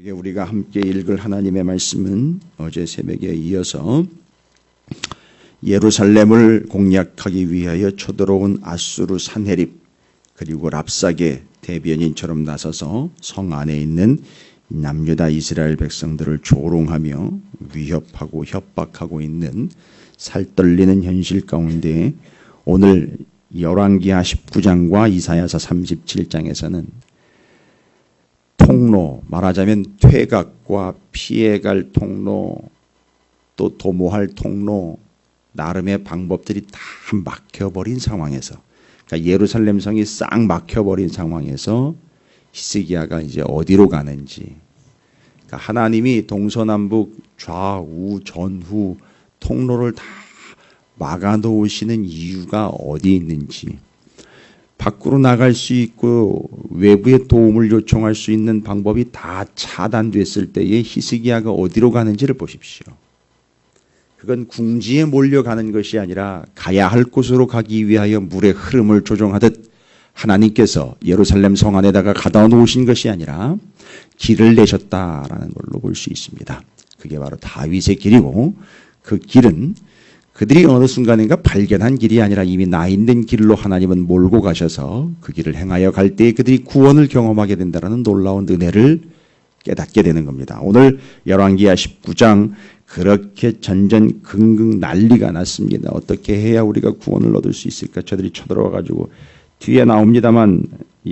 우리가 함께 읽을 하나님의 말씀은 어제 새벽에 이어서 예루살렘을 공략하기 위하여 쳐들어온 아수르 산헤립 그리고 랍사게 대변인처럼 나서서 성 안에 있는 남유다 이스라엘 백성들을 조롱하며 위협하고 협박하고 있는 살떨리는 현실 가운데 오늘 열왕기하 19장과 이사야서 37장에서는 통로, 말하자면 퇴각과 피해갈 통로, 또 도모할 통로, 나름의 방법들이 다 막혀버린 상황에서, 그러니까 예루살렘 성이 싹 막혀버린 상황에서 히스기야가 이제 어디로 가는지, 그러니까 하나님이 동서남북 좌우 전후 통로를 다 막아놓으시는 이유가 어디 있는지, 밖으로 나갈 수 있고 외부의 도움을 요청할 수 있는 방법이 다 차단됐을 때에 히스기야가 어디로 가는지를 보십시오. 그건 궁지에 몰려가는 것이 아니라 가야 할 곳으로 가기 위하여 물의 흐름을 조종하듯 하나님께서 예루살렘 성 안에다가 가다 놓으신 것이 아니라 길을 내셨다라는 걸로 볼 수 있습니다. 그게 바로 다윗의 길이고, 그 길은 그들이 어느 순간인가 발견한 길이 아니라 이미 나 있는 길로 하나님은 몰고 가셔서 그 길을 행하여 갈 때에 그들이 구원을 경험하게 된다는 놀라운 은혜를 깨닫게 되는 겁니다. 오늘 열왕기하 19장 그렇게 전전긍긍 난리가 났습니다. 어떻게 해야 우리가 구원을 얻을 수 있을까? 저들이 쳐들어와 가지고 뒤에 나옵니다만,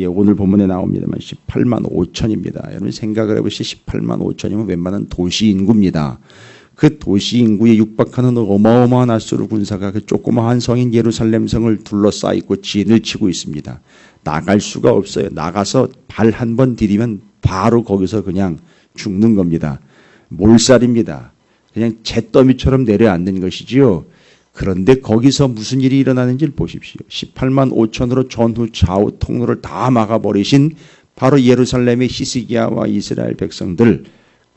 오늘 본문에 나옵니다만 18만 5천입니다. 여러분 생각을 해보시죠. 18만 5천이면 웬만한 도시 인구입니다. 그 도시 인구에 육박하는 어마어마한 아수르 군사가 그 조그마한 성인 예루살렘 성을 둘러싸이고 진을 치고 있습니다. 나갈 수가 없어요. 나가서 발 한 번 디디면 바로 거기서 그냥 죽는 겁니다. 몰살입니다. 그냥 잿더미처럼 내려앉는 것이지요. 그런데 거기서 무슨 일이 일어나는지를 보십시오. 18만 5천으로 전후 좌우 통로를 다 막아버리신 바로 예루살렘의 히스기야와 이스라엘 백성들,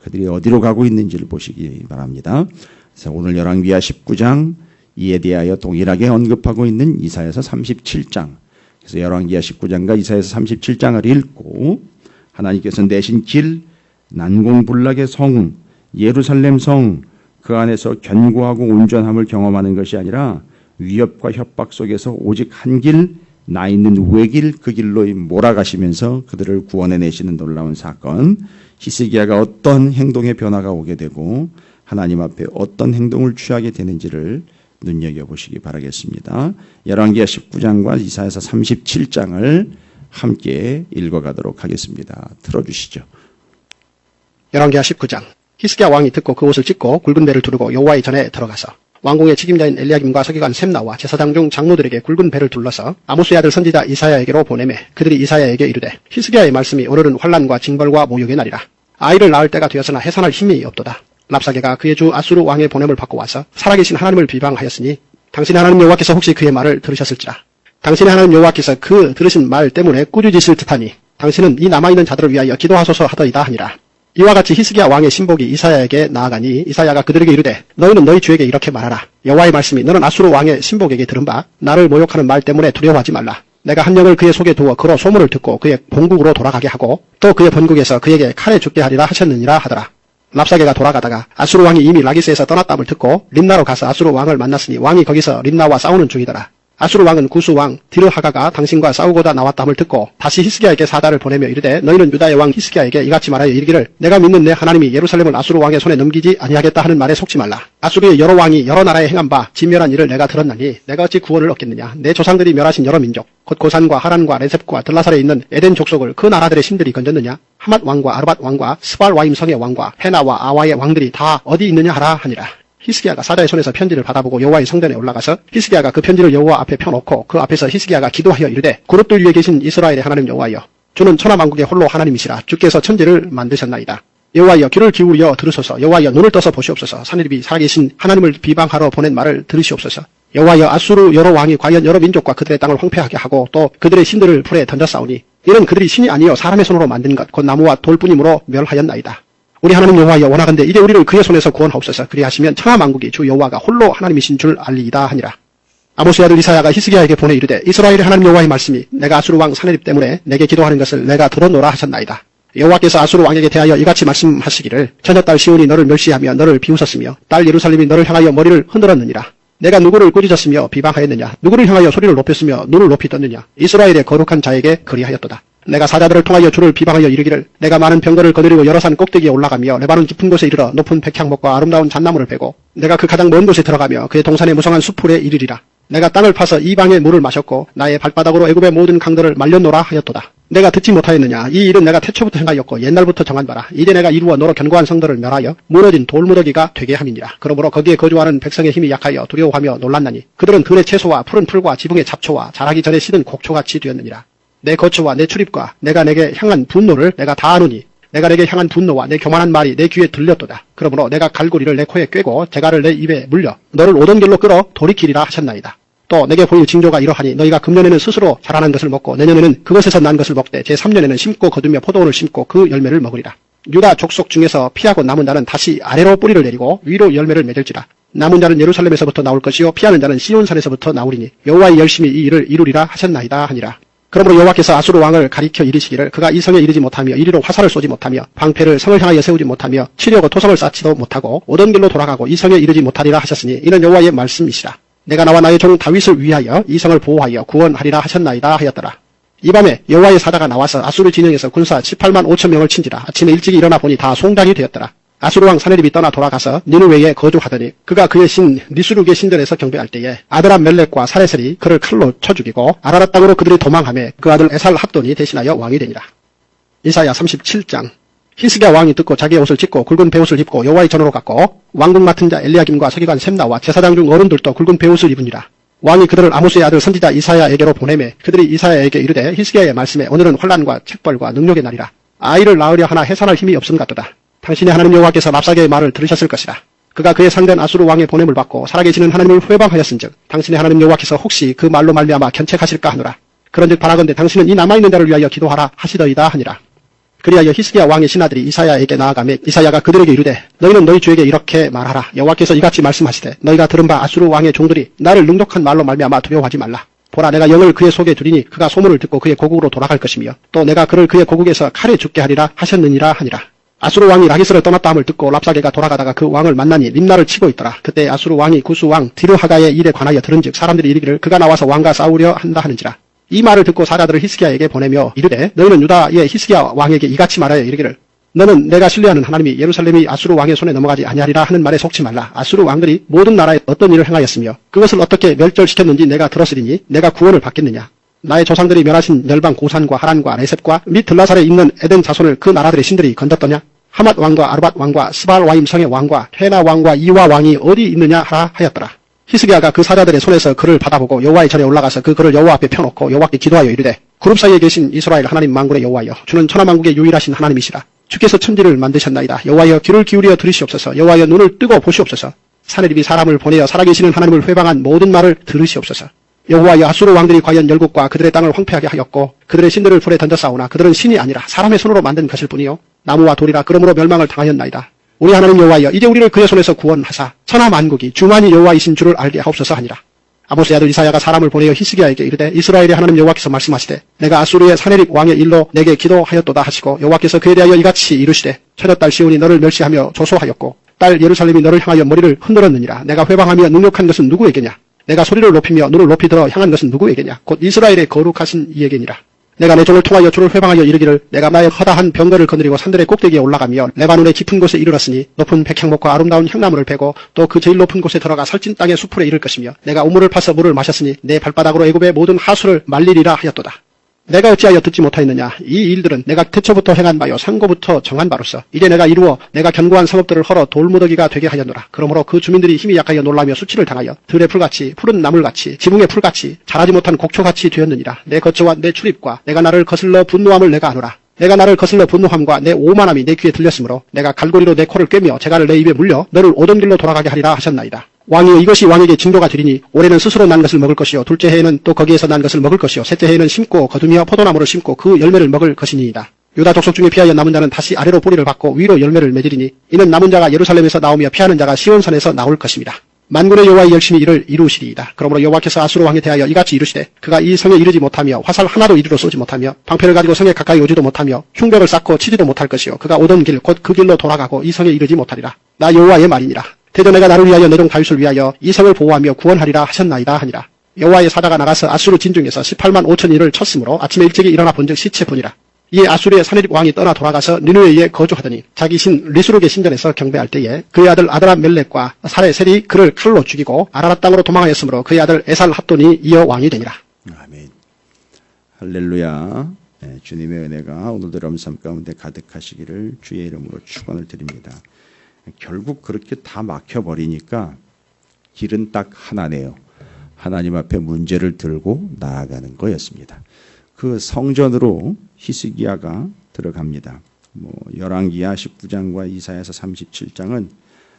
그들이 어디로 가고 있는지를 보시기 바랍니다. 그래서 오늘 열왕기하 19장 이에 대하여 동일하게 언급하고 있는 이사야서 37장. 그래서 열왕기하 19장과 이사야서 37장을 읽고 하나님께서 내신 길, 난공불락의 성, 예루살렘 성, 그 안에서 견고하고 온전함을 경험하는 것이 아니라 위협과 협박 속에서 오직 한 길, 나 있는 외길, 그 길로 몰아가시면서 그들을 구원해내시는 놀라운 사건, 히스기야가 어떤 행동의 변화가 오게 되고 하나님 앞에 어떤 행동을 취하게 되는지를 눈여겨보시기 바라겠습니다. 열왕기하 19장과 이사야서 37장을 함께 읽어가도록 하겠습니다. 틀어주시죠. 열왕기하 19장. 히스기야 왕이 듣고 그 옷을 찢고 굵은 배를 두르고 여호와의 전에 들어가서 왕궁의 책임자인 엘리야김과 서기관 셈나와 제사장 중 장로들에게 굵은 배를 둘러서 아모스의 아들 선지자 이사야에게로 보내매 그들이 이사야에게 이르되 히스기야의 말씀이 오늘은 환난과 징벌과 모욕의 날이라. 아이를 낳을 때가 되었으나 해산할 힘이 없도다. 랍사게가 그의 주 아수르 왕의 보냄을 받고 와서 살아계신 하나님을 비방하였으니 당신의 하나님 여호와께서 혹시 그의 말을 들으셨을지라. 당신의 하나님 여호와께서 그 들으신 말 때문에 꾸짖으실 듯하니 당신은 이 남아있는 자들을 위하여 기도하소서 하더이다 하니라. 이와 같이 히스기야 왕의 신복이 이사야에게 나아가니 이사야가 그들에게 이르되 너희는 너희 주에게 이렇게 말하라. 여호와의 말씀이 너는 아수르 왕의 신복에게 들은 바 나를 모욕하는 말 때문에 두려워하지 말라. 내가 한 영을 그의 속에 두어 그로 소문을 듣고 그의 본국으로 돌아가게 하고 또 그의 본국에서 그에게 칼에 죽게 하리라 하셨느니라 하더라. 랍사게가 돌아가다가 아수르 왕이 이미 라기스에서 떠났담을 듣고 림나로 가서 아수르 왕을 만났으니 왕이 거기서 림나와 싸우는 중이더라. 아수르 왕은 구스 왕 디르하가가 당신과 싸우고자 나왔담을 듣고 다시 히스기야에게 사다를 보내며 이르되 너희는 유다의 왕 히스기야에게 이같이 말하여 이르기를 내가 믿는 내 하나님이 예루살렘을 아수르 왕의 손에 넘기지 아니하겠다 하는 말에 속지 말라. 아수르의 여러 왕이 여러 나라에 행한 바 진멸한 일을 내가 들었나니 내가 어찌 구원을 얻겠느냐. 내 조상들이 멸하신 여러 민족 곧 고산과 하란과 레셉과 들라살에 있는 에덴 족속을 그 나라들의 신들이 건졌느냐. 하맛 왕과 아르밧 왕과 스발와임 성의 왕과 헤나와 아와의 왕들이 다 어디 있느냐 하라 하니라. 히스기야가 사자의 손에서 편지를 받아보고 여호와의 성전에 올라가서 히스기야가 그 편지를 여호와 앞에 펴놓고 그 앞에서 히스기야가 기도하여 이르되 그룹들 위에 계신 이스라엘의 하나님 여호와여, 주는 천하만국의 홀로 하나님이시라. 주께서 천지를 만드셨나이다. 여호와여, 귀를 기울여 들으소서. 여호와여, 눈을 떠서 보시옵소서. 산헤립이 살아계신 하나님을 비방하러 보낸 말을 들으시옵소서. 여호와여, 아수르 여러 왕이 과연 여러 민족과 그들의 땅을 황폐하게 하고 또 그들의 신들을 풀에 던졌사오니 이는 그들이 신이 아니여 사람의 손으로 만든 것 곧 나무와 돌뿐이므로 멸하였나이다. 우리 하나님 여호와여, 원하건대 이제 우리를 그의 손에서 구원하옵소서. 그리하시면 천하만국이 주 여호와가 홀로 하나님이신 줄 알리이다 하니라. 아모스의 아들 이사야가 히스기야에게 보내 이르되 이스라엘의 하나님 여호와의 말씀이 내가 아수르 왕 산헤립 때문에 내게 기도하는 것을 내가 들었노라 하셨나이다. 여호와께서 아수르 왕에게 대하여 이같이 말씀하시기를 처녀딸 시온이 너를 멸시하며 너를 비웃었으며 딸 예루살렘이 너를 향하여 머리를 흔들었느니라. 내가 누구를 꾸짖었으며 비방하였느냐? 누구를 향하여 소리를 높였으며 눈을 높이 떴느냐? 이스라엘의 거룩한 자에게 그리하였도다. 내가 사자들을 통하여 주를 비방하여 이르기를 내가 많은 병거를 거느리고 여러 산 꼭대기에 올라가며 레바논 깊은 곳에 이르러 높은 백향목과 아름다운 잣나무를 베고 내가 그 가장 먼 곳에 들어가며 그의 동산의 무성한 수풀에 이르리라. 내가 땅을 파서 이방의 물을 마셨고 나의 발바닥으로 애굽의 모든 강들을 말렸노라 하였도다. 내가 듣지 못하였느냐? 이 일은 내가 태초부터 행하였고 옛날부터 정한 바라. 이제 내가 이루어 너로 견고한 성들을 멸하여 무너진 돌무더기가 되게 함이니라. 그러므로 거기에 거주하는 백성의 힘이 약하여 두려워하며 놀랐나니 그들은 들의 채소와 푸른 풀과 지붕의 잡초와 자라기 전에 시든 곡초같이 되었느니라. 내 거처와 내 출입과 내가 내게 향한 분노를 내가 다 아노니 내가 내게 향한 분노와 내 교만한 말이 내 귀에 들렸도다. 그러므로 내가 갈고리를 내 코에 꿰고 재갈을 내 입에 물려 너를 오던 길로 끌어 돌이키리라 하셨나이다. 또 내게 보일 징조가 이러하니 너희가 금년에는 스스로 자라난 것을 먹고 내년에는 그것에서 난 것을 먹되 제3년에는 심고 거두며 포도원을 심고 그 열매를 먹으리라. 유다 족속 중에서 피하고 남은 자는 다시 아래로 뿌리를 내리고 위로 열매를 맺을지라. 남은 자는 예루살렘에서부터 나올 것이요 피하는 자는 시온산에서부터 나오리니 여호와의 열심히 이 일을 이루리라 하셨나이다 하니라. 그러므로 여호와께서 아수르 왕을 가리켜 이르시기를 그가 이 성에 이르지 못하며 이리로 화살을 쏘지 못하며 방패를 성을 향하여 세우지 못하며 치려고 토성을 쌓지도 못하고 오던 길로 돌아가고 이 성에 이르지 못하리라 하셨으니 이는 여호와의 말씀이시라. 내가 나와 나의 종 다윗을 위하여 이 성을 보호하여 구원하리라 하셨나이다 하였더라. 이 밤에 여호와의 사자가 나와서 아수르 진영에서 군사 18만 5천 명을 친지라. 아침에 일찍 일어나 보니 다 송달이 되었더라. 아수르 왕 사네립이 떠나 돌아가서 니느웨에 거주하더니 그가 그의 신 니스룩의 신전에서 경배할 때에 아드람 멜렉과 사레셀이 그를 칼로 쳐 죽이고 아라랏 땅으로 그들이 도망하며 그 아들 에살 학돈이 대신하여 왕이 되니라. 이사야 37장. 히스기야 왕이 듣고 자기의 옷을 찢고 굵은 베옷을 입고 여호와의 전으로 갔고 왕궁 맡은 자 엘리야김과 서기관 셈나와 제사장 중 어른들도 굵은 베옷을 입으니라. 왕이 그들을 아모스의 아들 선지자 이사야에게로 보내매 그들이 이사야에게 이르되 히스기야의 말씀에 오늘은 환난과 책벌과 능력의 날이라. 아이를 낳으려 하나 해산할 힘이 없음 같도다. 당신의 하나님 여호와께서 랍사게의 말을 들으셨을 것이라. 그가 그의 상전 아수르 왕의 보냄을 받고 살아계시는 하나님을 회방하였은즉 당신의 하나님 여호와께서 혹시 그 말로 말미암아 견책하실까 하노라. 그런즉 바라건대 당신은 이 남아있는 자를 위하여 기도하라 하시더이다 하니라. 그리하여 히스기야 왕의 신하들이 이사야에게 나아가매 이사야가 그들에게 이르되 너희는 너희 주에게 이렇게 말하라. 여호와께서 이같이 말씀하시되 너희가 들은 바 아수르 왕의 종들이 나를 능독한 말로 말미암아 두려워하지 말라. 보라 내가 영을 그의 속에 두리니 그가 소문을 듣고 그의 고국으로 돌아갈 것이며 또 내가 그를 그의 고국에서 칼에 죽게 하리라 하셨느니라 하니라. 아수르 왕이 라기스를 떠났다 함을 듣고 랍사게가 돌아가다가 그 왕을 만나니 림나를 치고 있더라. 그때 아수르 왕이 구스 왕 디르하가의 일에 관하여 들은즉 사람들이 이르기를 그가 나와서 왕과 싸우려 한다 하는지라. 이 말을 듣고 사자들을 히스기야에게 보내며 이르되 너희는 유다의 히스기야 왕에게 이같이 말하여 이르기를 너는 내가 신뢰하는 하나님이 예루살렘이 아수르 왕의 손에 넘어가지 아니하리라 하는 말에 속지 말라. 아수르 왕들이 모든 나라에 어떤 일을 행하였으며 그것을 어떻게 멸절시켰는지 내가 들었으리니 내가 구원을 받겠느냐. 나의 조상들이 멸하신 열방 고산과 하란과 레셉과 및 들라살에 있는 에덴 자손을 그 나라들의 신들이 건졌더냐. 하맛 왕과 아르밧 왕과 스발 와임 성의 왕과 헤나 왕과 이와 왕이 어디 있느냐 하라 하였더라. 히스기야가 그 사자들의 손에서 그를 받아보고 여호와의 전에 올라가서 그 글을 여호와 앞에 펴놓고 여호와께 기도하여 이르되 그룹 사이에 계신 이스라엘 하나님 만군의 여호와여 주는 천하만국의 유일하신 하나님이시라. 주께서 천지를 만드셨나이다. 여호와여 귀를 기울여 들으시옵소서. 여호와여 눈을 뜨고 보시옵소서. 사내립이 사람을 보내어 살아계시는 하나님을 회방한 모든 말을 들으시옵소서. 여호와여 아수르 왕들이 과연 열국과 그들의 땅을 황폐하게 하였고 그들의 신들을 불에 던졌사오나 그들은 신이 아니라 사람의 손으로 만든 것일 뿐이요 나무와 돌이라. 그러므로 멸망을 당하였나이다. 우리 하나님 여호와여 이제 우리를 그의 손에서 구원하사 천하 만국이 주만이 여호와이신 줄을 알게 하옵소서 하니라. 아모스의 아들 이사야가 사람을 보내어 히스기야에게 이르되 이스라엘의 하나님 여호와께서 말씀하시되 내가 아수르의 사네립 왕의 일로 내게 기도하였도다 하시고 여호와께서 그에 대하여 이같이 이르시되 처녀딸 시온이 너를 멸시하며 조소하였고 딸 예루살렘이 너를 향하여 머리를 흔들었느니라. 내가 회방하며 능력한 것은 누구에게냐. 내가 소리를 높이며 눈을 높이 들어 향한 것은 누구에게냐. 곧 이스라엘의 거룩하신 이에게니라. 내가 내 종을 통하여 주를 회방하여 이르기를 내가 나의 허다한 병거를 거느리고 산들의 꼭대기에 올라가며 레바논의 깊은 곳에 이르렀으니 높은 백향목과 아름다운 향나무를 베고 또 그 제일 높은 곳에 들어가 설진 땅의 수풀에 이를 것이며 내가 우물을 파서 물을 마셨으니 내 발바닥으로 애굽의 모든 하수를 말리리라 하였도다. 내가 어찌하여 듣지 못하였느냐. 이 일들은 내가 태초부터 행한 바요 상고부터 정한 바로서 이제 내가 이루어 내가 견고한 성읍들을 헐어 돌무더기가 되게 하였노라. 그러므로 그 주민들이 힘이 약하여 놀라며 수치를 당하여 들의 풀같이 푸른 나물같이 지붕의 풀같이 자라지 못한 곡초같이 되었느니라. 내 거처와 내 출입과 내가 나를 거슬러 분노함을 내가 아노라. 내가 나를 거슬러 분노함과 내 오만함이 내 귀에 들렸으므로 내가 갈고리로 내 코를 꿰며 재갈을 내 입에 물려 너를 오던 길로 돌아가게 하리라 하셨나이다. 왕이여 이것이 왕에게 징조가 되리니 올해는 스스로 난 것을 먹을 것이요 둘째 해에는 또 거기에서 난 것을 먹을 것이요 셋째 해에는 심고 거두며 포도나무를 심고 그 열매를 먹을 것이니이다. 유다 족속 중에 피하여 남은 자는 다시 아래로 뿌리를 받고 위로 열매를 맺으리니 이는 남은 자가 예루살렘에서 나오며 피하는 자가 시온산에서 나올 것입니다. 만군의 여호와의 열심히 이를 이루시리이다. 그러므로 여호와께서 아수르 왕에 대하여 이같이 이르시되 그가 이 성에 이르지 못하며 화살 하나도 이리로 쏘지 못하며 방패를 가지고 성에 가까이 오지도 못하며 흉벽을 쌓고 치지도 못할 것이요 그가 오던 길 곧 그 길로 돌아가고 이 성에 이르지 못하리라. 나 여호와의 말이니라. 대저 내가 나를 위하여 내 종 다윗을 위하여 이 성을 보호하며 구원하리라 하셨나이다 하니라. 여호와의 사자가 나가서 아수르 진중에서 18만 5천인을 쳤으므로 아침에 일찍이 일어나 본즉 시체뿐이라. 이에 아수르의 사네립 왕이 떠나 돌아가서 니느웨에 거주하더니 자기 신 리수룩의 신전에서 경배할 때에 그의 아들 아드라 멜렉과 사레셀이 그를 칼로 죽이고 아라랏 땅으로 도망하였으므로 그의 아들 에살 합돈이 이어 왕이 되니라. 아멘. 할렐루야. 네, 주님의 은혜가 오늘도 여러분 삶 가운데 가득하시기를 주의 이름으로 축원을 드립니다. 결국 그렇게 다 막혀버리니까 길은 딱 하나네요. 하나님 앞에 문제를 들고 나아가는 거였습니다. 그 성전으로 히스기야가 들어갑니다. 열왕기야 19장과 이사야서 37장은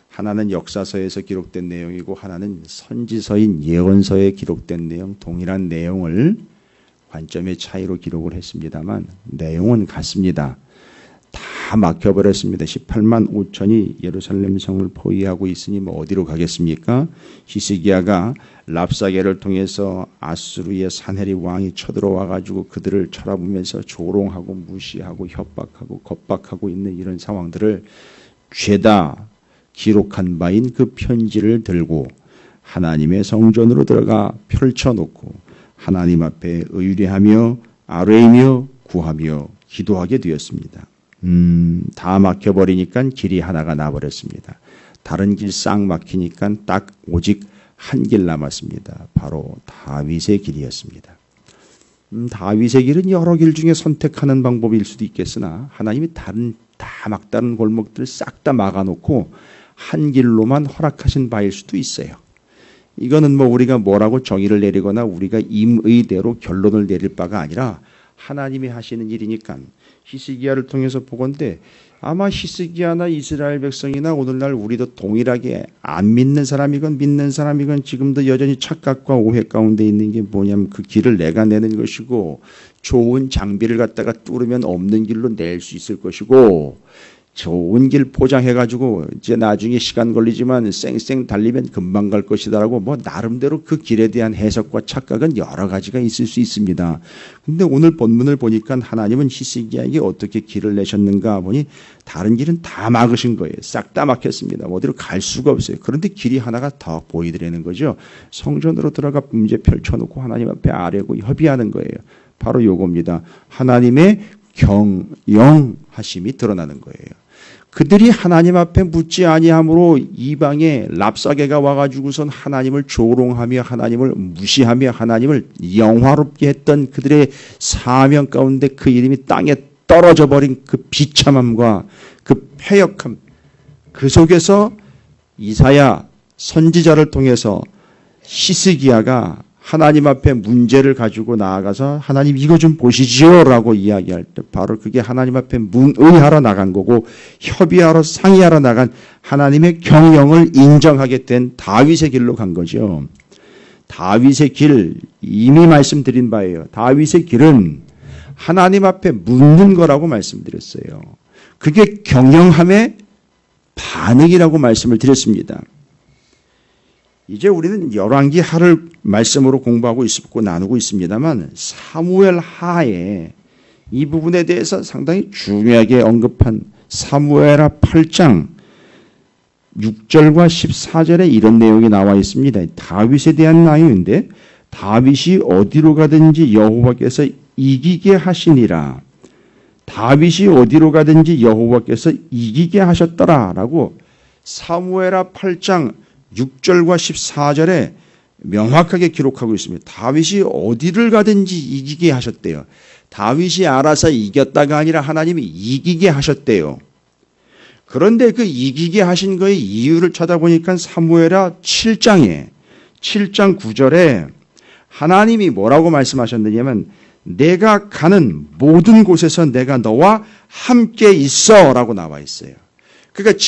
하나는 역사서에서 기록된 내용이고 하나는 선지서인 예언서에 기록된 내용, 동일한 내용을 관점의 차이로 기록을 했습니다만 내용은 같습니다. 다 막혀버렸습니다. 18만 5천이 예루살렘 성을 포위하고 있으니 어디로 가겠습니까? 히스기야가 랍사게를 통해서 아수르의 사네립 왕이 쳐들어와가지고 그들을 쳐다보면서 조롱하고 무시하고 협박하고 겁박하고 있는 이런 상황들을 죄다 기록한 바인 그 편지를 들고 하나님의 성전으로 들어가 펼쳐놓고 하나님 앞에 의뢰하며 아뢰이며 구하며 기도하게 되었습니다. 다 막혀버리니까 길이 하나가 나버렸습니다. 다른 길 싹 막히니까 딱 오직 한 길 남았습니다. 바로 다윗의 길이었습니다. 다윗의 길은 여러 길 중에 선택하는 방법일 수도 있겠으나 하나님이 다른 다 막다른 골목들을 싹 다 막아놓고 한 길로만 허락하신 바일 수도 있어요. 이거는 우리가 뭐라고 정의를 내리거나 우리가 임의대로 결론을 내릴 바가 아니라 하나님이 하시는 일이니까 히스기야를 통해서 보건대 아마 히스기야나 이스라엘 백성이나 오늘날 우리도 동일하게 안 믿는 사람이건 믿는 사람이건 지금도 여전히 착각과 오해 가운데 있는 게 뭐냐면 그 길을 내가 내는 것이고 좋은 장비를 갖다가 뚫으면 없는 길로 낼 수 있을 것이고 좋은 길 포장해가지고 이제 나중에 시간 걸리지만 쌩쌩 달리면 금방 갈 것이다라고 나름대로 그 길에 대한 해석과 착각은 여러 가지가 있을 수 있습니다. 근데 오늘 본문을 보니까 하나님은 히스기야에게 어떻게 길을 내셨는가 보니 다른 길은 다 막으신 거예요. 싹 다 막혔습니다. 어디로 갈 수가 없어요. 그런데 길이 하나가 더 보이더라는 거죠. 성전으로 들어가 문제 펼쳐놓고 하나님 앞에 아뢰고 협의하는 거예요. 바로 요겁니다. 하나님의 경영하심이 드러나는 거예요. 그들이 하나님 앞에 묻지 아니함으로 이방의 랍사게가 와가지고선 하나님을 조롱하며 하나님을 무시하며 하나님을 영화롭게 했던 그들의 사명 가운데 그 이름이 땅에 떨어져 버린 그 비참함과 그 패역함, 그 속에서 이사야 선지자를 통해서 히스기야가 하나님 앞에 문제를 가지고 나아가서 하나님 이거 좀 보시지요 라고 이야기할 때 바로 그게 하나님 앞에 문의하러 나간 거고 협의하러 상의하러 나간 하나님의 경영을 인정하게 된 다윗의 길로 간 거죠. 다윗의 길 이미 말씀드린 바예요. 다윗의 길은 하나님 앞에 묻는 거라고 말씀드렸어요. 그게 경영함의 반응이라고 말씀을 드렸습니다. 이제 우리는 열왕기 하를 말씀으로 공부하고 있고 나누고 있습니다만 사무엘 하에 이 부분에 대해서 상당히 중요하게 언급한 사무엘하 8장 6절과 14절에 이런 내용이 나와 있습니다. 다윗에 대한 내용인데 다윗이 어디로 가든지 여호와께서 이기게 하시니라. 다윗이 어디로 가든지 여호와께서 이기게 하셨더라라고 사무엘하 8장 6절과 14절에 명확하게 기록하고 있습니다. 다윗이 어디를 가든지 이기게 하셨대요. 다윗이 알아서 이겼다가 아니라 하나님이 이기게 하셨대요. 그런데 그 이기게 하신 거의 이유를 찾아보니까 사무엘하 7장 9절에 하나님이 뭐라고 말씀하셨느냐면 내가 가는 모든 곳에서 내가 너와 함께 있어 라고 나와 있어요. 그러니까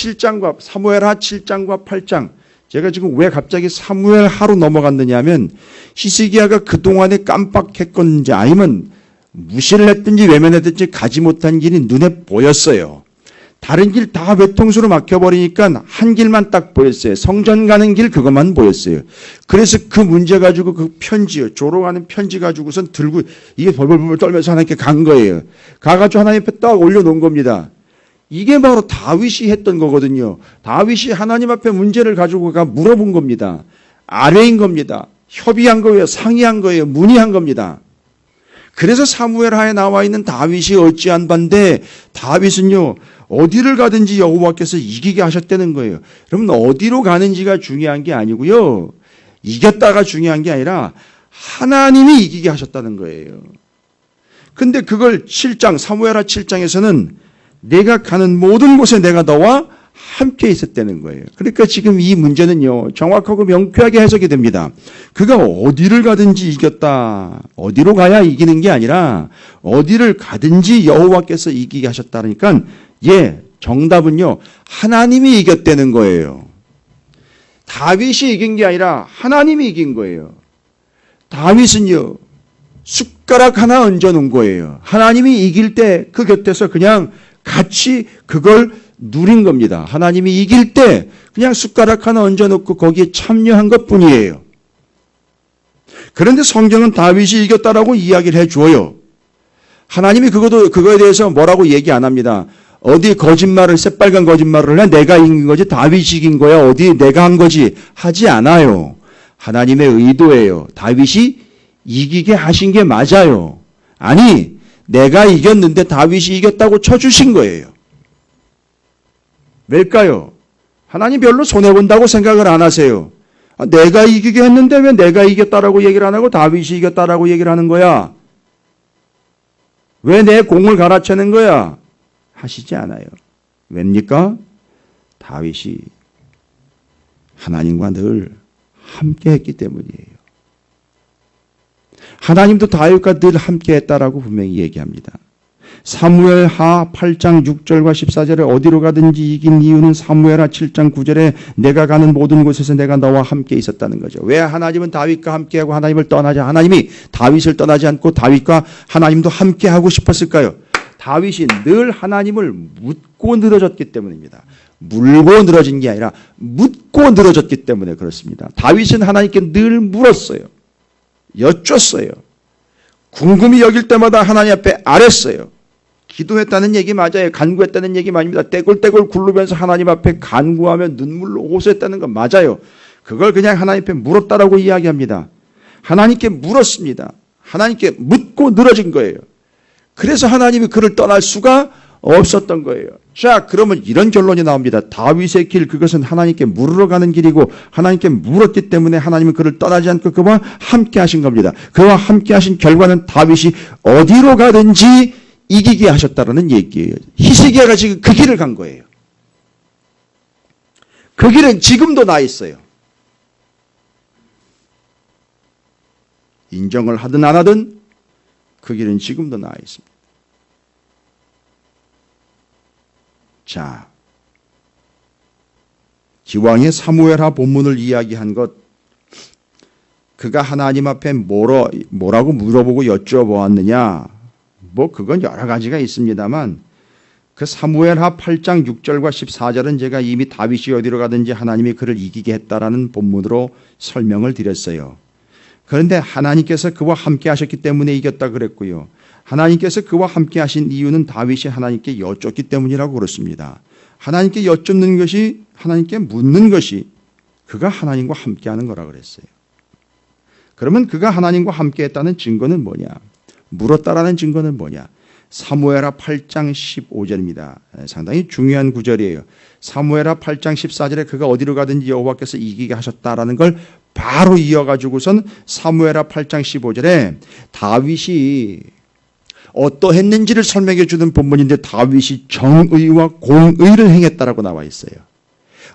사무엘하 7장과 8장 제가 지금 왜 갑자기 사무엘 하로 넘어갔느냐 하면 히스기야가 그동안에 깜빡했건지 아니면 무시를 했든지 외면했든지 가지 못한 길이 눈에 보였어요. 다른 길 다 외통수로 막혀버리니까 한 길만 딱 보였어요. 성전 가는 길 그것만 보였어요. 그래서 그 문제 가지고 그 편지요. 조롱하는 편지 가지고선 들고 이게 벌벌벌 떨면서 하나님께 간 거예요. 가가지고 하나님 앞에 딱 올려놓은 겁니다. 이게 바로 다윗이 했던 거거든요. 다윗이 하나님 앞에 문제를 가지고 가 물어본 겁니다. 아뢰인 겁니다. 협의한 거예요. 상의한 거예요. 문의한 겁니다. 그래서 사무엘하에 나와 있는 다윗이 어찌한 반데 다윗은요. 어디를 가든지 여호와께서 이기게 하셨다는 거예요. 여러분 어디로 가는지가 중요한 게 아니고요. 이겼다가 중요한 게 아니라 하나님이 이기게 하셨다는 거예요. 근데 그걸 7장 사무엘하 7장에서는 내가 가는 모든 곳에 내가 너와 함께 있었다는 거예요. 그러니까 지금 이 문제는요. 정확하고 명쾌하게 해석이 됩니다. 그가 어디를 가든지 이겼다. 어디로 가야 이기는 게 아니라 어디를 가든지 여호와께서 이기게 하셨다니까 정답은요. 하나님이 이겼다는 거예요. 다윗이 이긴 게 아니라 하나님이 이긴 거예요. 다윗은요. 숟가락 하나 얹어놓은 거예요. 하나님이 이길 때 그 곁에서 그냥 같이 그걸 누린 겁니다. 하나님이 이길 때 그냥 숟가락 하나 얹어놓고 거기에 참여한 것뿐이에요. 그런데 성경은 다윗이 이겼다라고 이야기를 해줘요. 하나님이 그거에 대해서 뭐라고 얘기 안 합니다. 어디 거짓말을 새빨간 거짓말을 해 내가 이긴 거지 다윗이 이긴 거야 어디 내가 한 거지 하지 않아요. 하나님의 의도예요. 다윗이 이기게 하신 게 맞아요. 아니 내가 이겼는데 다윗이 이겼다고 쳐주신 거예요. 왜일까요? 하나님 별로 손해본다고 생각을 안 하세요. 내가 이기게 했는데 왜 내가 이겼다라고 얘기를 안 하고 다윗이 이겼다라고 얘기를 하는 거야? 왜 내 공을 갈아채는 거야? 하시지 않아요. 왜입니까? 다윗이 하나님과 늘 함께 했기 때문이에요. 하나님도 다윗과 늘 함께 했다라고 분명히 얘기합니다. 사무엘하 8장 6절과 14절에 어디로 가든지 이긴 이유는 사무엘하 7장 9절에 내가 가는 모든 곳에서 내가 너와 함께 있었다는 거죠. 왜 하나님은 다윗과 함께하고 하나님을 떠나지 하나님이 다윗을 떠나지 않고 다윗과 하나님도 함께하고 싶었을까요? 다윗이 늘 하나님을 묻고 늘어졌기 때문입니다. 물고 늘어진 게 아니라 묻고 늘어졌기 때문에 그렇습니다. 다윗은 하나님께 늘 물었어요. 여쭸어요. 궁금히 여길 때마다 하나님 앞에 아랬어요. 기도했다는 얘기 맞아요. 간구했다는 얘기 아닙니다. 떼굴떼굴 굴르면서 하나님 앞에 간구하며 눈물로 호소했다는 건 맞아요. 그걸 그냥 하나님 앞에 물었다라고 이야기합니다. 하나님께 물었습니다. 하나님께 묻고 늘어진 거예요. 그래서 하나님이 그를 떠날 수가 없었던 거예요. 자, 그러면 이런 결론이 나옵니다. 다윗의 길 그것은 하나님께 물으러 가는 길이고 하나님께 물었기 때문에 하나님은 그를 떠나지 않고 그와 함께 하신 겁니다. 그와 함께 하신 결과는 다윗이 어디로 가든지 이기게 하셨다라는 얘기예요. 히스기야가 지금 그 길을 간 거예요. 그 길은 지금도 나 있어요. 인정을 하든 안 하든 그 길은 지금도 나 있습니다. 자, 기왕의 사무엘하 본문을 이야기한 것, 그가 하나님 앞에 뭐라고 물어보고 여쭤보았느냐? 뭐 그건 여러 가지가 있습니다만 그 사무엘하 8장 6절과 14절은 제가 이미 다윗이 어디로 가든지 하나님이 그를 이기게 했다라는 본문으로 설명을 드렸어요. 그런데 하나님께서 그와 함께 하셨기 때문에 이겼다 그랬고요. 하나님께서 그와 함께 하신 이유는 다윗이 하나님께 여쭙기 때문이라고 그렇습니다. 하나님께 여쭙는 것이 하나님께 묻는 것이 그가 하나님과 함께 하는 거라 그랬어요. 그러면 그가 하나님과 함께 했다는 증거는 뭐냐? 물었다라는 증거는 뭐냐? 사무엘하 8장 15절입니다. 상당히 중요한 구절이에요. 사무엘하 8장 14절에 그가 어디로 가든지 여호와께서 이기게 하셨다라는 걸 바로 이어가지고선 사무엘하 8장 15절에 다윗이 어떠했는지를 설명해 주는 본문인데 다윗이 정의와 공의를 행했다라고 나와 있어요.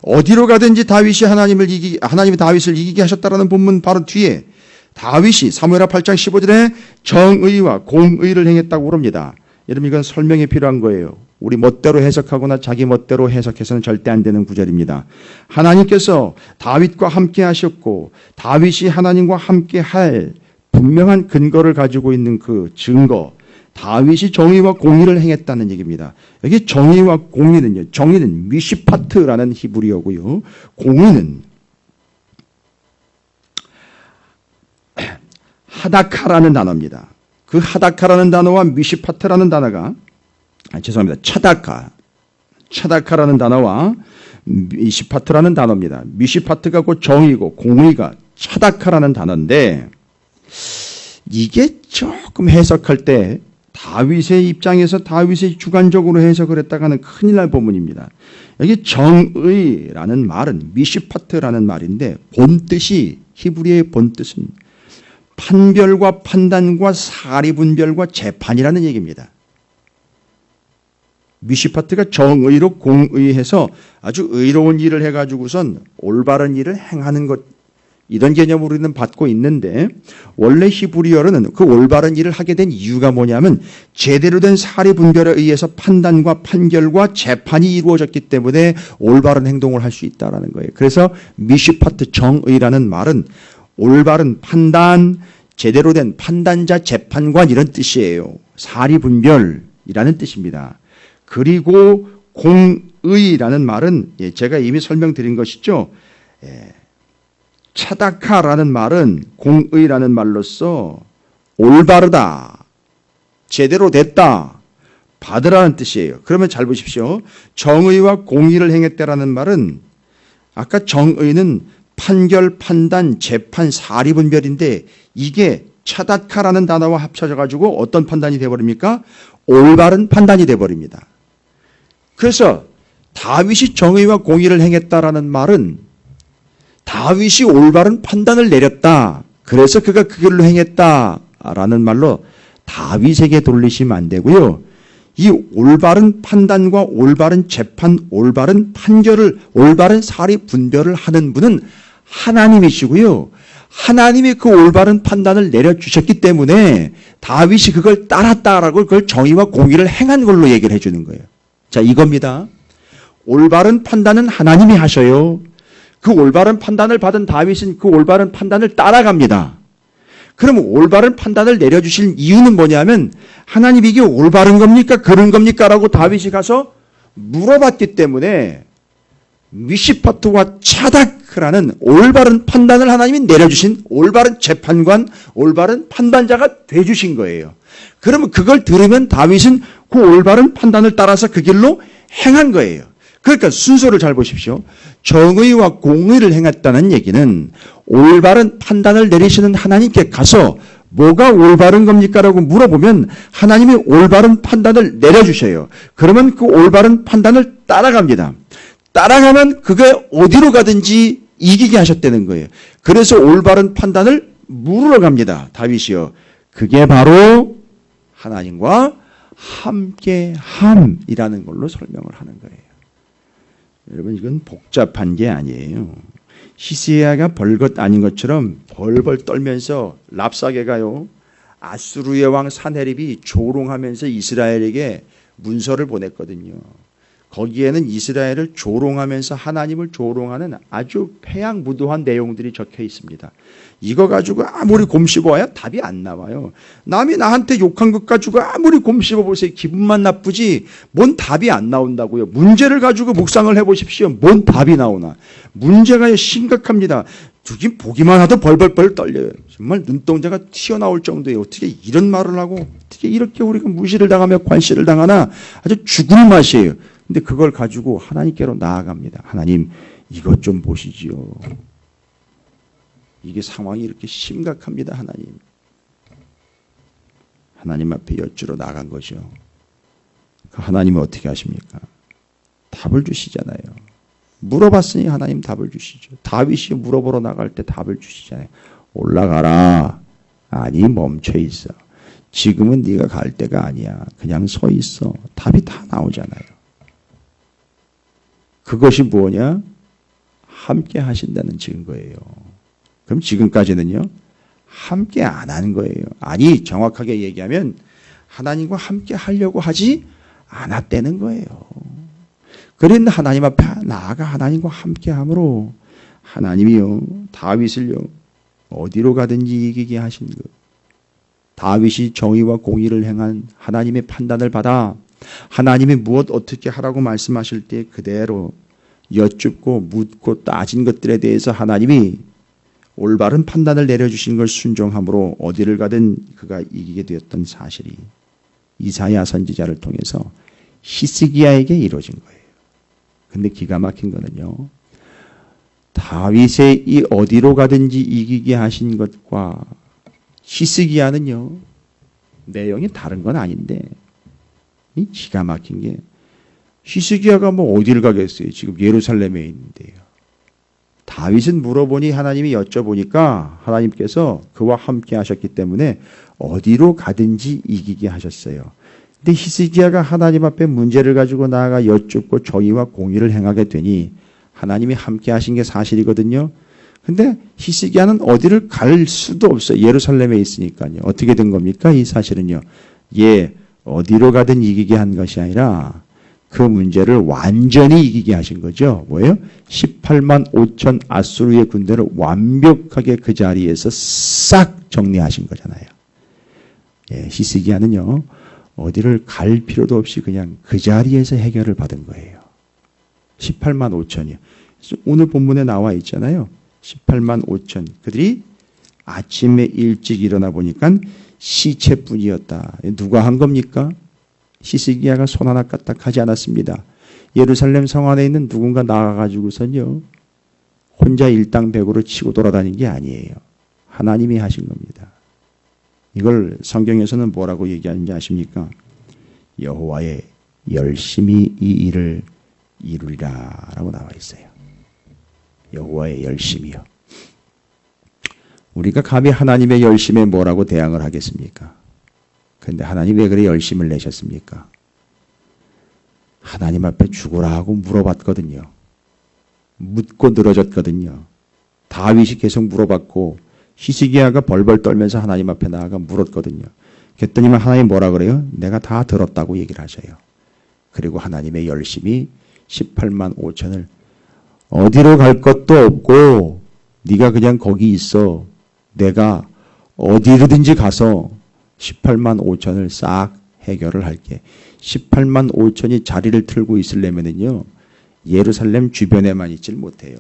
어디로 가든지 하나님이 다윗을 이기게 하셨다라는 본문 바로 뒤에 다윗이 사무엘하 8장 15절에 정의와 공의를 행했다고 그럽니다. 여러분 이건 설명이 필요한 거예요. 우리 멋대로 해석하거나 자기 멋대로 해석해서는 절대 안 되는 구절입니다. 하나님께서 다윗과 함께 하셨고 다윗이 하나님과 함께 할 분명한 근거를 가지고 있는 그 증거, 다윗이 정의와 공의를 행했다는 얘기입니다. 여기 정의와 공의는요. 정의는 미시파트라는 히브리어고요. 공의는 하다카라는 단어입니다. 그 하다카라는 단어와 미시파트라는 단어가 죄송합니다. 차다카라는 단어와 미시파트라는 단어입니다. 미시파트가 곧 정의고 공의가 차다카라는 단어인데 이게 조금 해석할 때 다윗의 입장에서 다윗의 주관적으로 해석을 했다가는 큰일 날 부분입니다. 여기 정의라는 말은 미시파트라는 말인데 본뜻이 히브리어의 본뜻은 판별과 판단과 사리분별과 재판이라는 얘기입니다. 미시파트가 정의로 공의해서 아주 의로운 일을 해가지고선 올바른 일을 행하는 것 이런 개념으로 우리는 받고 있는데 원래 히브리어로는 그 올바른 일을 하게 된 이유가 뭐냐면 제대로 된 사리분별에 의해서 판단과 판결과 재판이 이루어졌기 때문에 올바른 행동을 할 수 있다는 거예요. 그래서 미시파트 정의라는 말은 올바른 판단, 제대로 된 판단자, 재판관 이런 뜻이에요. 사리분별이라는 뜻입니다. 그리고 공의라는 말은 제가 이미 설명드린 것이죠. 차다카라는 말은 공의라는 말로서 올바르다, 제대로 됐다, 받으라는 뜻이에요. 그러면 잘 보십시오. 정의와 공의를 행했다라는 말은 아까 정의는 판결, 판단, 재판, 사리분별인데 이게 차다카라는 단어와 합쳐져 가지고 어떤 판단이 되어버립니까? 올바른 판단이 되어버립니다. 그래서 다윗이 정의와 공의를 행했다라는 말은 다윗이 올바른 판단을 내렸다. 그래서 그가 그 길로 행했다라는 말로 다윗에게 돌리시면 안 되고요. 이 올바른 판단과 올바른 재판, 올바른 판결을, 올바른 사리 분별을 하는 분은 하나님이시고요. 하나님이 그 올바른 판단을 내려주셨기 때문에 다윗이 그걸 따랐다라고 그걸 정의와 공의를 행한 걸로 얘기를 해주는 거예요. 자, 이겁니다. 올바른 판단은 하나님이 하셔요. 그 올바른 판단을 받은 다윗은 그 올바른 판단을 따라갑니다. 그러면 올바른 판단을 내려주실 이유는 뭐냐면 하나님 이게 올바른 겁니까? 그런 겁니까? 라고 다윗이 가서 물어봤기 때문에 미시파트와 차다크라는 올바른 판단을 하나님이 내려주신 올바른 재판관, 올바른 판단자가 돼주신 거예요. 그러면 그걸 들으면 다윗은 그 올바른 판단을 따라서 그 길로 행한 거예요. 그러니까 순서를 잘 보십시오. 정의와 공의를 행했다는 얘기는 올바른 판단을 내리시는 하나님께 가서 뭐가 올바른 겁니까? 라고 물어보면 하나님이 올바른 판단을 내려주셔요. 그러면 그 올바른 판단을 따라갑니다. 따라가면 그게 어디로 가든지 이기게 하셨다는 거예요. 그래서 올바른 판단을 물으러 갑니다. 다윗이요. 그게 바로 하나님과 함께함이라는 걸로 설명을 하는 거예요. 여러분 이건 복잡한 게 아니에요. 히스기야가 별것 아닌 것처럼 벌벌 떨면서 랍사게가요. 아수르의 왕 사네립이 조롱하면서 이스라엘에게 문서를 보냈거든요. 거기에는 이스라엘을 조롱하면서 하나님을 조롱하는 아주 패양무도한 내용들이 적혀 있습니다. 이거 가지고 아무리 곰씹어야 답이 안 나와요. 남이 나한테 욕한 것 가지고 아무리 곰씹어보세요. 기분만 나쁘지 뭔 답이 안 나온다고요. 문제를 가지고 묵상을 해보십시오. 뭔 답이 나오나. 문제가 심각합니다. 두긴 보기만 하도 벌벌벌 떨려요. 정말 눈동자가 튀어나올 정도예요. 어떻게 이런 말을 하고 어떻게 이렇게 우리가 무시를 당하며 관시를 당하나. 아주 죽을 맛이에요. 근데 그걸 가지고 하나님께로 나아갑니다. 하나님 이것 좀 보시지요. 이게 상황이 이렇게 심각합니다. 하나님 앞에 여쭈러 나간 거죠. 그 하나님은 어떻게 하십니까? 답을 주시잖아요. 물어봤으니 하나님 답을 주시죠. 다윗이 물어보러 나갈 때 답을 주시잖아요. 올라가라. 아니 멈춰 있어. 지금은 네가 갈 때가 아니야. 그냥 서 있어. 답이 다 나오잖아요. 그것이 뭐냐? 함께 하신다는 증거예요. 그럼 지금까지는요? 함께 안 하는 거예요. 아니 정확하게 얘기하면 하나님과 함께 하려고 하지 않았다는 거예요. 그런데 하나님 앞에 나아가 하나님과 함께 함으로 하나님이요 다윗을요 어디로 가든지 이기게 하신 것. 다윗이 정의와 공의를 행한 하나님의 판단을 받아 하나님이 무엇 어떻게 하라고 말씀하실 때 그대로 여쭙고 묻고 따진 것들에 대해서 하나님이 올바른 판단을 내려주신 걸 순종함으로 어디를 가든 그가 이기게 되었던 사실이 이사야 선지자를 통해서 히스기야에게 이루어진 거예요. 근데 기가 막힌 거는요. 다윗의 이 어디로 가든지 이기게 하신 것과 히스기야는요. 내용이 다른 건 아닌데 이 기가 막힌 게 히스기야가 뭐 어디를 가겠어요. 지금 예루살렘에 있는데요. 다윗은 물어보니 하나님이 여쭤보니까 하나님께서 그와 함께 하셨기 때문에 어디로 가든지 이기게 하셨어요. 근데 히스기야가 하나님 앞에 문제를 가지고 나아가 여쭙고 정의와 공의를 행하게 되니 하나님이 함께 하신 게 사실이거든요. 근데 히스기야는 어디를 갈 수도 없어요. 예루살렘에 있으니까요. 어떻게 된 겁니까? 이 사실은요. 어디로 가든 이기게 한 것이 아니라 그 문제를 완전히 이기게 하신 거죠. 뭐예요? 18만 5천 아수르의 군대를 완벽하게 그 자리에서 싹 정리하신 거잖아요. 히스기야는요. 어디를 갈 필요도 없이 그냥 그 자리에서 해결을 받은 거예요. 18만 5천이요. 오늘 본문에 나와 있잖아요. 18만 5천. 그들이 아침에 일찍 일어나 보니까 시체뿐이었다. 누가 한 겁니까? 히스기야가 손 하나 까딱하지 않았습니다. 예루살렘 성 안에 있는 누군가 나가가지고선요. 혼자 일당백으로 치고 돌아다닌 게 아니에요. 하나님이 하신 겁니다. 이걸 성경에서는 뭐라고 얘기하는지 아십니까? 여호와의 열심히 이 일을 이루리라 라고 나와 있어요. 여호와의 열심이요. 우리가 감히 하나님의 열심에 뭐라고 대항을 하겠습니까? 그런데 하나님 왜 그래 열심을 내셨습니까? 하나님 앞에 죽으라 하고 물어봤거든요. 묻고 늘어졌거든요. 다윗이 계속 물어봤고 히스기야가 벌벌 떨면서 하나님 앞에 나아가 물었거든요. 그랬더니만 하나님 뭐라 그래요? 내가 다 들었다고 얘기를 하셔요. 그리고 하나님의 열심이 18만 5천을 어디로 갈 것도 없고 네가 그냥 거기 있어. 내가 어디로든지 가서 18만 5천을 싹 해결을 할게. 18만 5천이 자리를 틀고 있으려면은요. 예루살렘 주변에만 있질 못해요.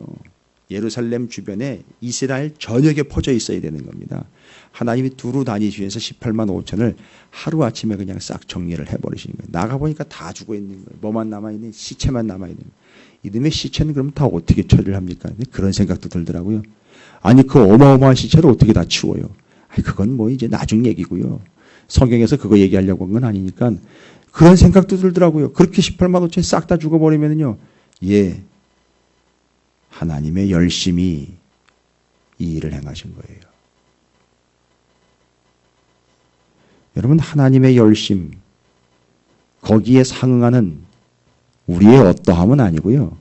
예루살렘 주변에 이스라엘 전역에 퍼져 있어야 되는 겁니다. 하나님이 두루 다니시면서 18만 5천을 하루아침에 그냥 싹 정리를 해버리시는 거예요. 나가보니까 다 죽어 있는 거예요. 뭐만 남아있는 시체만 남아있는 거예요. 이놈의 시체는 그럼 다 어떻게 처리를 합니까? 그런 생각도 들더라고요. 아니 그 어마어마한 시체를 어떻게 다 치워요? 아니 그건 뭐 이제 나중 얘기고요. 성경에서 그거 얘기하려고 한 건 아니니까 그런 생각도 들더라고요. 그렇게 18만 5천이 싹 다 죽어버리면요. 하나님의 열심히 이 일을 행하신 거예요. 여러분 하나님의 열심 거기에 상응하는 우리의 어떠함은 아니고요.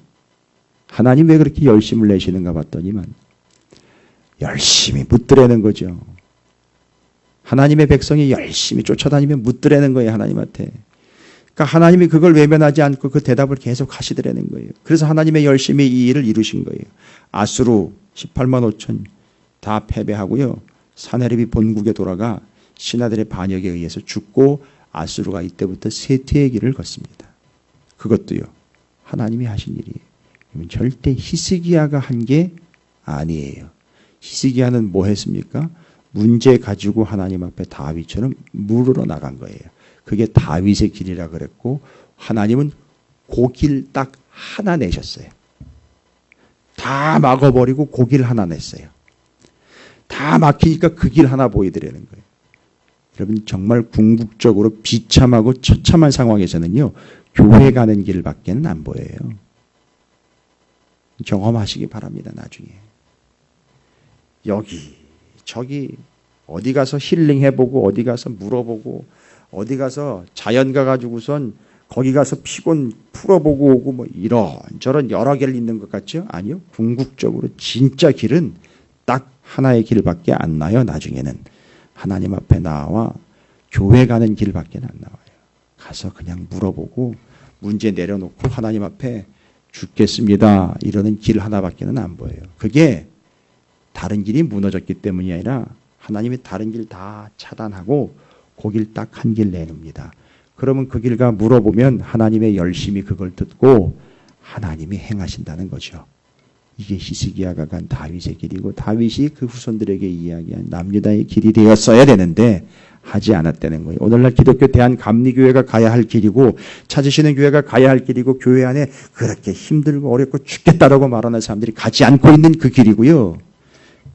하나님 왜 그렇게 열심을 내시는가 봤더니만 열심히 묻더라는 거죠. 하나님의 백성이 열심히 쫓아다니며 묻더라는 거예요. 하나님한테. 그러니까 하나님이 그걸 외면하지 않고 그 대답을 계속 하시더라는 거예요. 그래서 하나님의 열심히 이 일을 이루신 거예요. 아수르 18만 5천 다 패배하고요. 사내립이 본국에 돌아가 신하들의 반역에 의해서 죽고 아수르가 이때부터 쇠퇴의 길을 걷습니다. 그것도요. 하나님이 하신 일이에요. 절대 히스기야가 한 게 아니에요. 히스기야는 뭐 했습니까? 문제 가지고 하나님 앞에 다윗처럼 물으러 나간 거예요. 그게 다윗의 길이라 그랬고 하나님은 그 길 딱 하나 내셨어요. 다 막아버리고 그 길 하나 냈어요. 다 막히니까 그 길 하나 보이더라는 거예요. 여러분 정말 궁극적으로 비참하고 처참한 상황에서는요. 교회 가는 길밖에는 안 보여요. 경험하시기 바랍니다. 나중에. 여기 저기 어디 가서 힐링해보고 어디 가서 물어보고 어디 가서 자연 가가지고선 거기 가서 피곤 풀어보고 오고 뭐 이런저런 여러 개를 있는 것 같죠? 아니요. 궁극적으로 진짜 길은 딱 하나의 길밖에 안 나요. 나중에는 하나님 앞에 나와 교회 가는 길밖에 안 나와요. 가서 그냥 물어보고 문제 내려놓고 하나님 앞에 죽겠습니다. 이러는 길 하나밖에는 안 보여요. 그게 다른 길이 무너졌기 때문이 아니라 하나님이 다른 길 다 차단하고 그 길 딱 한 길 내놓습니다. 그러면 그 길가 물어보면 하나님의 열심히 그걸 듣고 하나님이 행하신다는 거죠. 이게 히스기야가 간 다윗의 길이고 다윗이 그 후손들에게 이야기한 남유다의 길이 되었어야 되는데 하지 않았다는 거예요. 오늘날 기독교 대한감리교회가 가야 할 길이고 찾으시는 교회가 가야 할 길이고 교회 안에 그렇게 힘들고 어렵고 죽겠다라고 말하는 사람들이 가지 않고 있는 그 길이고요.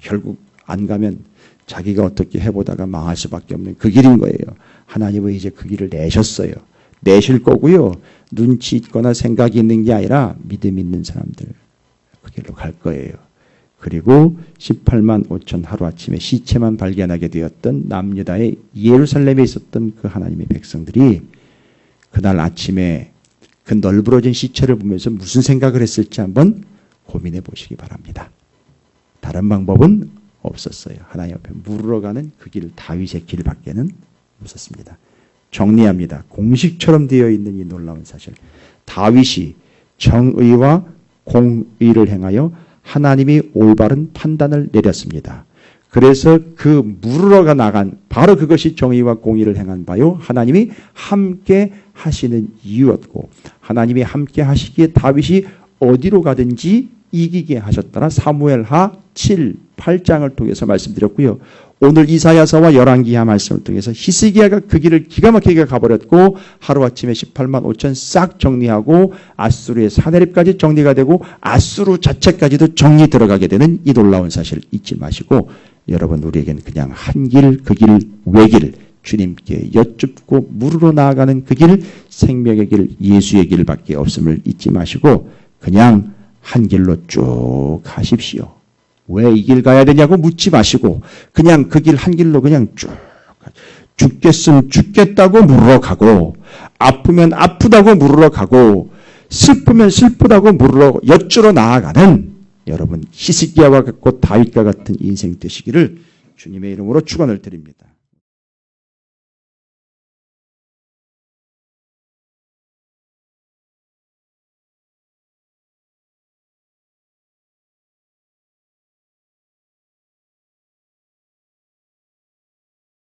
결국 안 가면 자기가 어떻게 해보다가 망할 수밖에 없는 그 길인 거예요. 하나님은 이제 그 길을 내셨어요. 내실 거고요. 눈치 있거나 생각이 있는 게 아니라 믿음 있는 사람들 그 길로 갈 거예요. 그리고 18만 5천 하루아침에 시체만 발견하게 되었던 남유다의 예루살렘에 있었던 그 하나님의 백성들이 그날 아침에 그 널브러진 시체를 보면서 무슨 생각을 했을지 한번 고민해 보시기 바랍니다. 다른 방법은 없었어요. 하나님 앞에 물으러 가는 그 길, 다윗의 길밖에는 없었습니다. 정리합니다. 공식처럼 되어 있는 이 놀라운 사실. 다윗이 정의와 공의를 행하여 하나님이 올바른 판단을 내렸습니다. 그래서 그 물으러가 나간 바로 그것이 정의와 공의를 행한 바요. 하나님이 함께 하시는 이유였고 하나님이 함께 하시기에 다윗이 어디로 가든지 이기게 하셨더라. 사무엘하 7, 8장을 통해서 말씀드렸고요. 오늘 이사야서와 열왕기하 말씀을 통해서 히스기야가 그 길을 기가 막히게 가버렸고 하루아침에 18만 5천 싹 정리하고 아수르의 사내립까지 정리가 되고 아수르 자체까지도 정리 들어가게 되는 이 놀라운 사실 잊지 마시고 여러분 우리에겐 그냥 한 길, 그 길, 외길 주님께 여쭙고 물으러 나아가는 그 길, 생명의 길, 예수의 길밖에 없음을 잊지 마시고 그냥 한 길로 쭉 가십시오. 왜 이 길 가야 되냐고 묻지 마시고 그냥 그 길 한 길로 그냥 쭉 죽겠으면 죽겠다고 물으러 가고 아프면 아프다고 물으러 가고 슬프면 슬프다고 물으러 여쭈러 나아가는 여러분 히스기야와 같고 다윗과 같은 인생 되시기를 주님의 이름으로 축원을 드립니다.